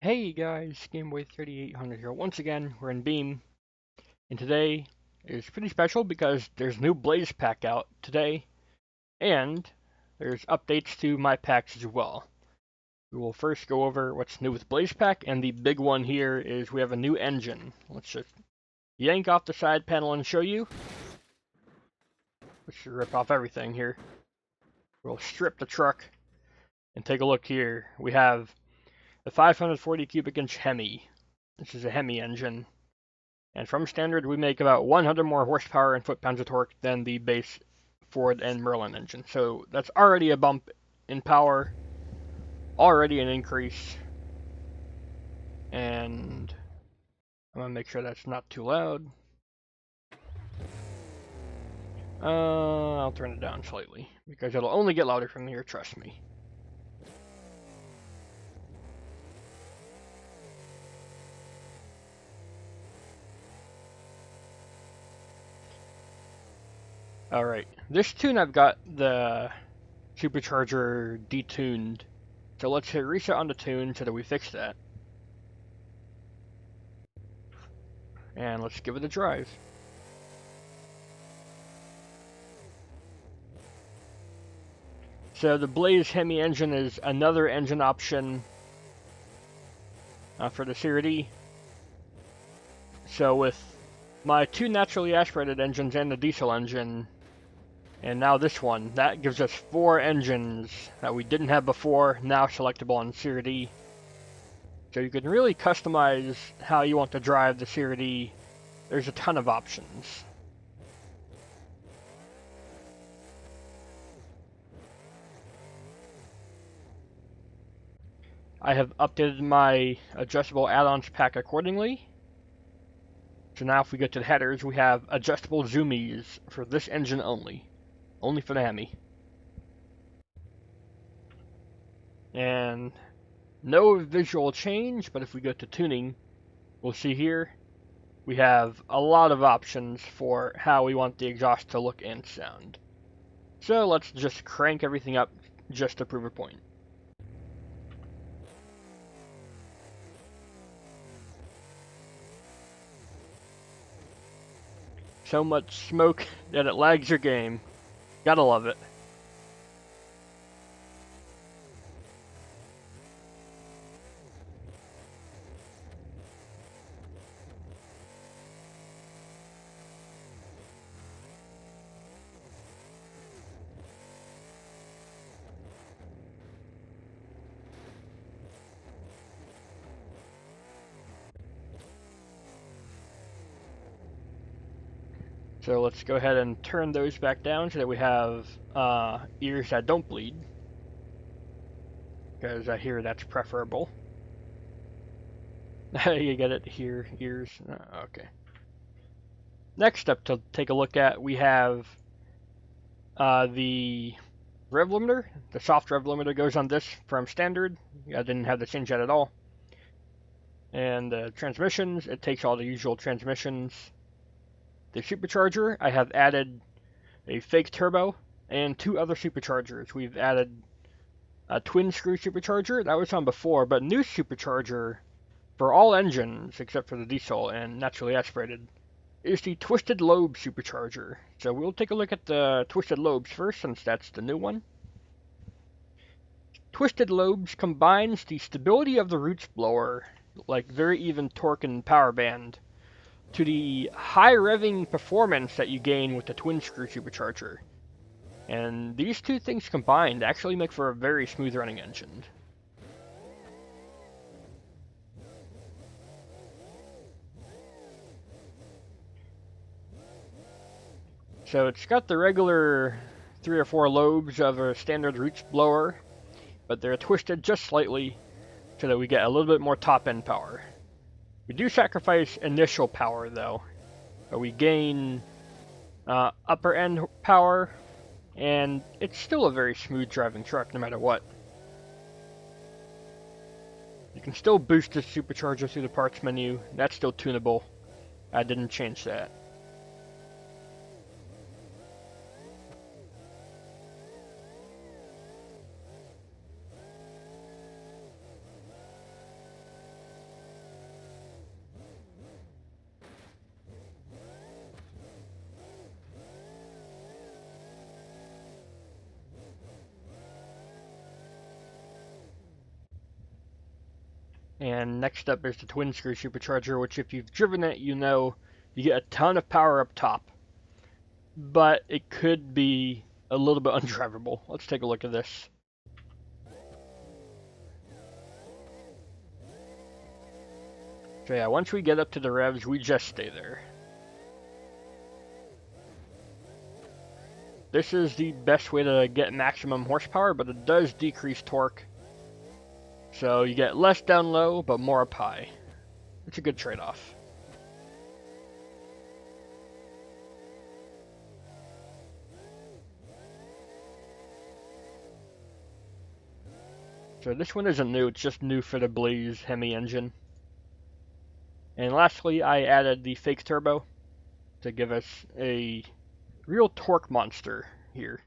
Hey guys, GameWay3800 here. Once again, we're in Beam, and today is pretty special because there's a new Blaze pack out today, and there's updates to my packs as well. We will first go over what's new with Blaze pack, and the big one here is we have a new engine. Let's just yank off the side panel and show you. Let's rip off everything here. We'll strip the truck and take a look here. We have the 540 cubic inch Hemi. This is a Hemi engine. And from standard, we make about 100 more horsepower and foot-pounds of torque than the base Ford and Merlin engine. So that's already a bump in power, already an increase. And I'm going to make sure that's not too loud. I'll turn it down slightly, because it'll only get louder from here, trust me. Alright, this tune I've got the supercharger detuned. So let's hit reset on the tune so that we fix that. And let's give it a drive. So the Blaze Hemi engine is another engine option for the CRD. So with my two naturally aspirated engines and the diesel engine, and now this one, that gives us 4 engines that we didn't have before, now selectable on CRD. So you can really customize how you want to drive the CRD. There's a ton of options. I have updated my adjustable add-ons pack accordingly. So now if we go to the headers, we have adjustable zoomies for this engine only. Only for the Hemi. And no visual change, but if we go to tuning, we'll see here we have a lot of options for how we want the exhaust to look and sound. So let's just crank everything up just to prove a point. So much smoke that it lags your game. Gotta love it. So let's go ahead and turn those back down so that we have ears that don't bleed. Because I hear that's preferable. You get it here, ears. Okay. Next up to take a look at, we have the Rev Limiter. The soft Rev Limiter goes on this from standard. I didn't have to change that at all. And the transmissions, it takes all the usual transmissions. The supercharger, I have added a fake turbo and 2 other superchargers. We've added a twin screw supercharger, that was on before, but new supercharger for all engines except for the diesel and naturally aspirated is the Twisted Lobe supercharger. So we'll take a look at the Twisted Lobes first, since that's the new one. Twisted Lobes combines the stability of the roots blower, like very even torque and power band, to the high revving performance that you gain with the twin screw supercharger. And these two things combined actually make for a very smooth running engine. So it's got the regular 3 or 4 lobes of a standard roots blower, but they're twisted just slightly so that we get a little bit more top end power. We do sacrifice initial power though, but we gain upper end power, and it's still a very smooth driving truck no matter what. You can still boost the supercharger through the parts menu, that's still tunable. I didn't change that. And next up is the twin screw supercharger, which if you've driven it, you know you get a ton of power up top, but it could be a little bit undrivable. Let's take a look at this. So yeah, once we get up to the revs, we just stay there. This is the best way to get maximum horsepower, but it does decrease torque. So you get less down low, but more up high. It's a good trade-off. So this one isn't new, it's just new for the BLZ Hemi engine. And lastly, I added the fake turbo to give us a real torque monster here.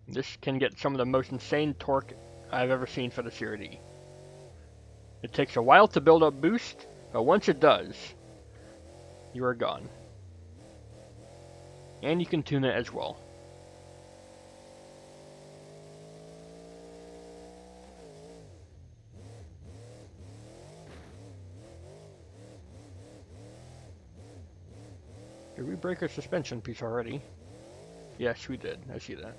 This can get some of the most insane torque I've ever seen for the CRD. It takes a while to build up boost, but once it does, you are gone. And you can tune it as well. Did we break our suspension piece already? Yes, we did. I see that.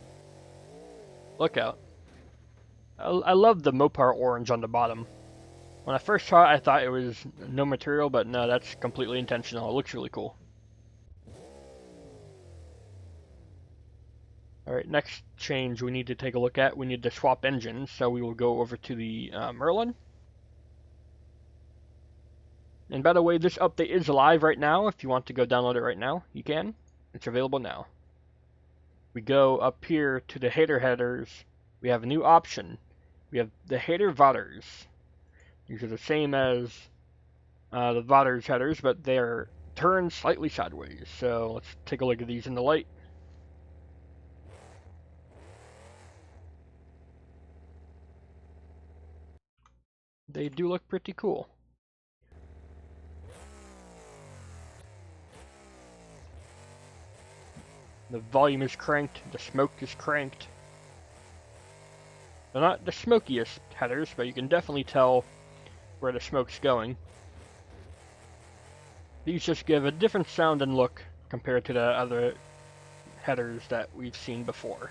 Look out. I love the Mopar orange on the bottom. When I first saw it, I thought it was no material, but no, that's completely intentional. It looks really cool. Alright, next change we need to take a look at. We need to swap engines, so we will go over to the Merlin. And by the way, this update is live right now. If you want to go download it right now, you can. It's available now. We go up here to the headers. We have a new option. We have the header Vaders. These are the same as the Vaders headers, but they're turned slightly sideways. So let's take a look at these in the light. They do look pretty cool. The volume is cranked, the smoke is cranked. They're not the smokiest headers, but you can definitely tell where the smoke's going. These just give a different sound and look compared to the other headers that we've seen before.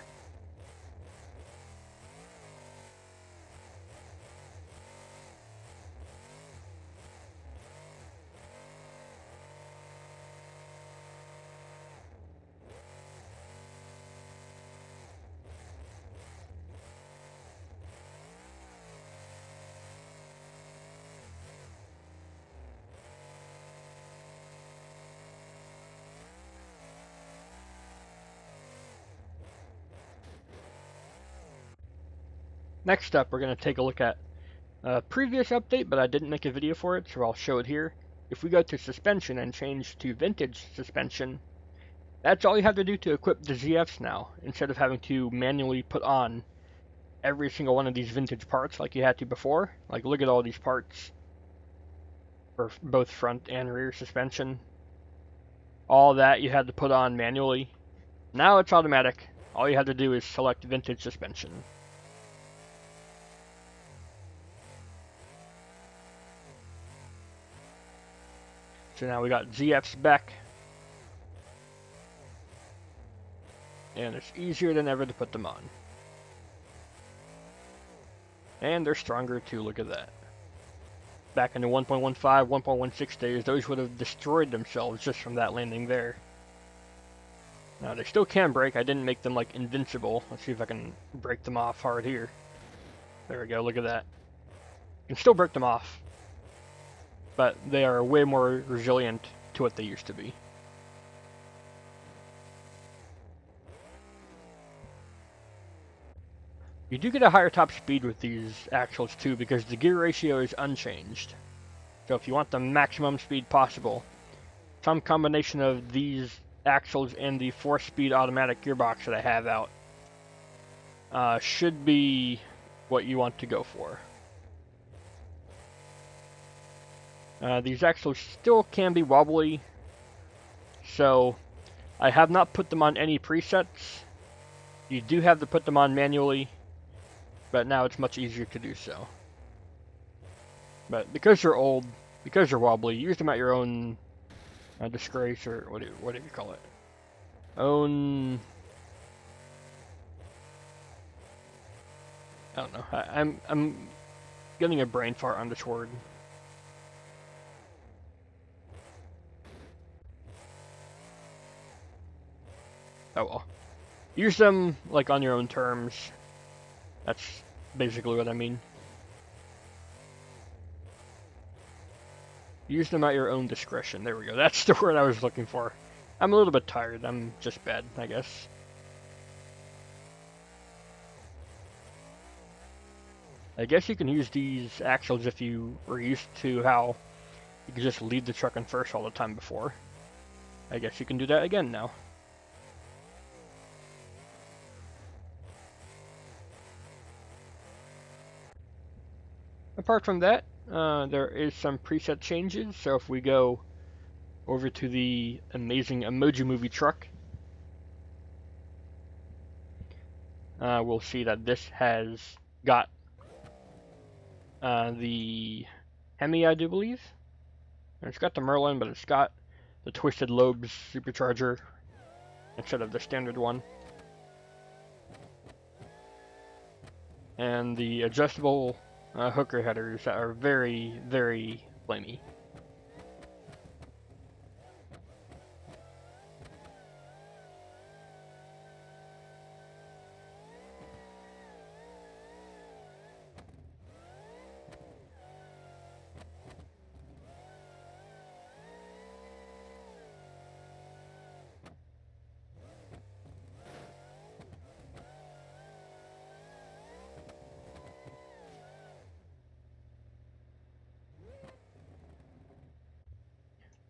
Next up, we're going to take a look at a previous update, but I didn't make a video for it, so I'll show it here. If we go to suspension and change to vintage suspension, that's all you have to do to equip the ZFs now, instead of having to manually put on every single one of these vintage parts like you had to before. Like, look at all these parts for both front and rear suspension. All that you had to put on manually. Now it's automatic. All you have to do is select vintage suspension. So now we got ZFs back. And it's easier than ever to put them on. And they're stronger too, look at that. Back in the 1.15, 1.16 days, those would have destroyed themselves just from that landing there. Now they still can break, I didn't make them like invincible. Let's see if I can break them off hard here. There we go, look at that. You can still break them off, but they are way more resilient to what they used to be. You do get a higher top speed with these axles too, because the gear ratio is unchanged. So if you want the maximum speed possible, some combination of these axles and the 4-speed automatic gearbox that I have out should be what you want to go for. These axles still can be wobbly, so I have not put them on any presets. You do have to put them on manually, but now it's much easier to do so. But because they're old, because they're wobbly, use them at your own disgrace, or what do you call it? Own. I don't know. I'm getting a brain fart on this word. Oh well. Use them like on your own terms. That's basically what I mean. Use them at your own discretion. There we go. That's the word I was looking for. I'm a little bit tired. I'm just bad, I guess. I guess you can use these axles if you were used to how you could just leave the truck in first all the time before. I guess you can do that again now. Apart from that, there is some preset changes. So if we go over to the amazing Emoji Movie truck, we'll see that this has got the Hemi, I do believe. And it's got the Merlin, but it's got the twisted Lobes supercharger instead of the standard one. And the adjustable hooker headers that are very, very flamey.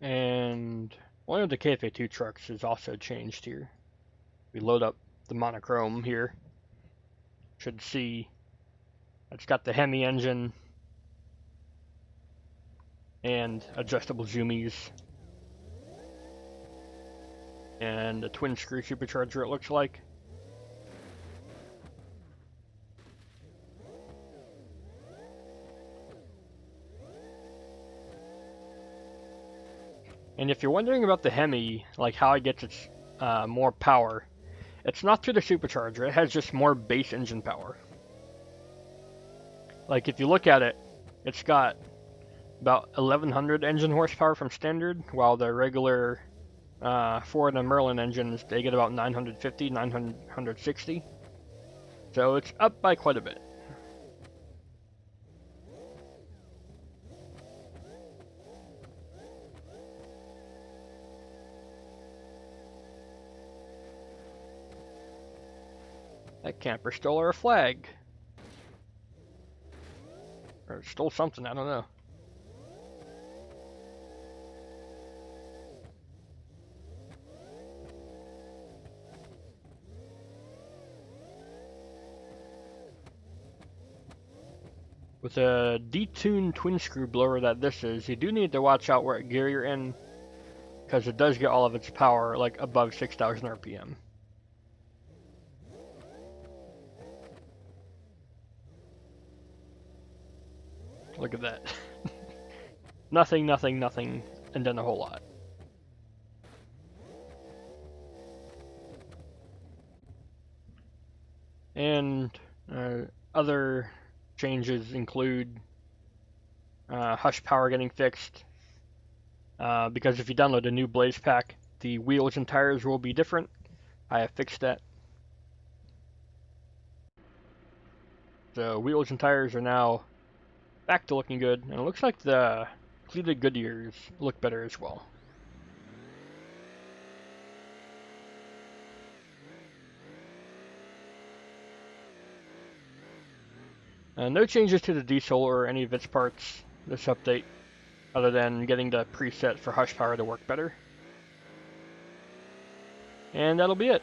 And one of the KFA2 trucks is also changed here. We load up the monochrome here. Should see it's got the Hemi engine and adjustable zoomies and a twin screw supercharger, it looks like. And if you're wondering about the Hemi, like how it gets its more power, it's not through the supercharger. It has just more base engine power. Like if you look at it, it's got about 1100 engine horsepower from standard, while the regular Ford and Merlin engines, they get about 950, 960. So it's up by quite a bit. That camper stole our flag. Or stole something, I don't know. With a detuned twin screw blower that this is, you do need to watch out what gear you're in, because it does get all of its power like above 6,000 RPM. Look at that. Nothing, nothing, nothing, and then a whole lot. And other changes include hush power getting fixed, because if you download a new Blaze pack, the wheels and tires will be different. I have fixed that. So wheels and tires are now back to looking good, and it looks like the cleated Goodyears look better as well. No changes to the diesel or any of its parts this update, other than getting the preset for hush power to work better. And that'll be it.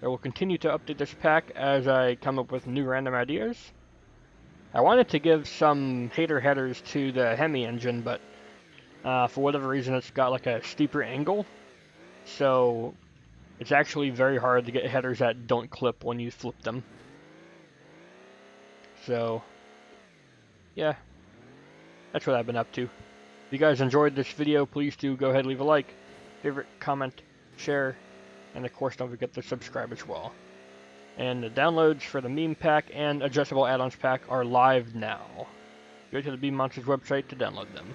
I will continue to update this pack as I come up with new random ideas. I wanted to give some hater headers to the Hemi engine, but for whatever reason it's got like a steeper angle, so it's actually very hard to get headers that don't clip when you flip them. So yeah, that's what I've been up to. If you guys enjoyed this video, please do go ahead and leave a like, favorite, comment, share, and of course don't forget to subscribe as well. And the downloads for the meme pack and adjustable add-ons pack are live now. Go to the Beam Monsters website to download them.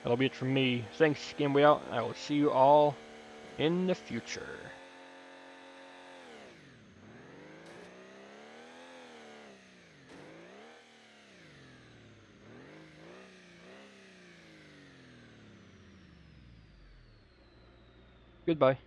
That'll be it from me. Thanks, Gameway out. I will see you all in the future. Goodbye.